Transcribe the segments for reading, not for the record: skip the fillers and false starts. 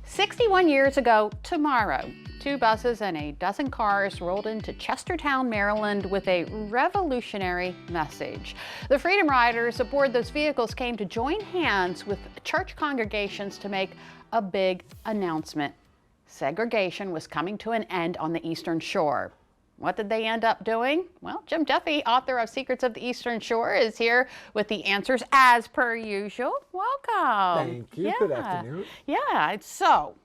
61 years ago tomorrow, 2 buses and a dozen cars rolled into Chestertown, Maryland with a revolutionary message. The Freedom Riders aboard those vehicles came to join hands with church congregations to make a big announcement. Segregation was coming to an end on the Eastern Shore. What did they end up doing? Well, Jim Duffy, author of Secrets of the Eastern Shore, is here with the answers as per usual. Welcome. Thank you. Good afternoon. Yeah, so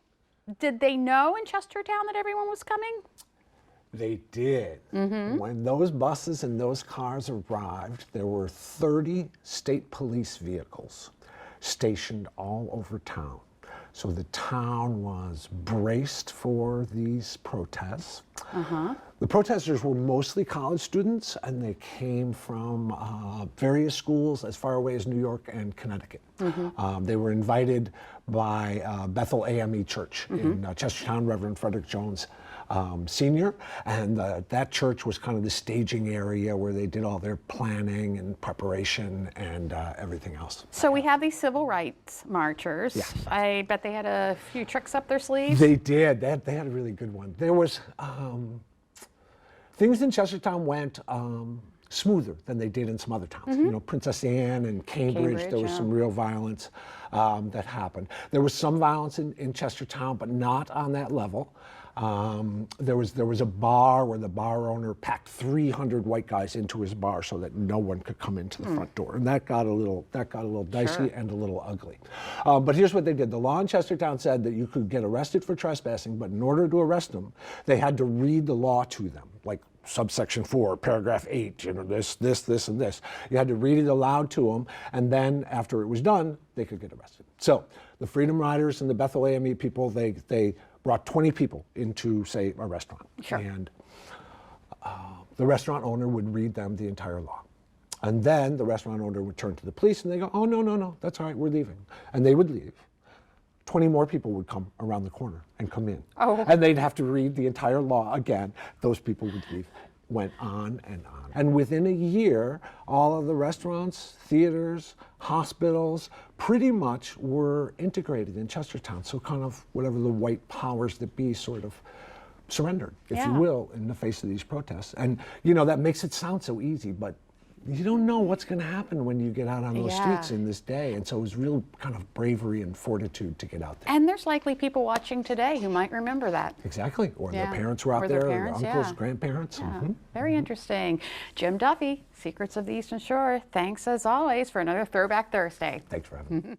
did they know in Chestertown that everyone was coming? They did. When those buses and those cars arrived, there were 30 state police vehicles stationed all over town. So the town was braced for these protests. The protesters were mostly college students, and they came from various schools as far away as New York and Connecticut. They were invited by Bethel AME Church in Chestertown, Reverend Frederick Jones Sr., and that church was kind of the staging area where they did all their planning and preparation and everything else. So we have these civil rights marchers. Yeah. I bet they had a few tricks up their sleeves. They did. They had a really good one. There was things in Chestertown went smoother than they did in some other towns. You know, Princess Anne and Cambridge, there was some real violence that happened. There was some violence in Chestertown, but not on that level. There was a bar where the bar owner packed 300 white guys into his bar so that no one could come into the front door, and that got a little dicey and a little ugly. But here's what they did: the law in Chestertown said that you could get arrested for trespassing, but in order to arrest them, they had to read the law to them, like subsection 4, paragraph 8, you know, this, and this. You had to read it aloud to them, and then after it was done, they could get arrested. So the Freedom Riders and the Bethel AME people, they brought 20 people into, say, a restaurant. And the restaurant owner would read them the entire law. And then the restaurant owner would turn to the police and they go, "Oh, no, that's all right, we're leaving." And they would leave. 20 more people would come around the corner and come in. And they'd have to read the entire law again. Those people would leave. Went on and on. And within a year, all of the restaurants, theaters, hospitals pretty much were integrated in Chestertown. So kind of whatever the white powers that be sort of surrendered, if you will, in the face of these protests. And, you know, that makes it sound so easy, but you don't know what's going to happen when you get out on those streets in this day. And so it was real kind of bravery and fortitude to get out there. And there's likely people watching today who might remember that. Exactly. Or their parents were out there, or their uncles, grandparents. Very interesting. Jim Duffy, Secrets of the Eastern Shore. Thanks as always for another Throwback Thursday. Thanks for having me.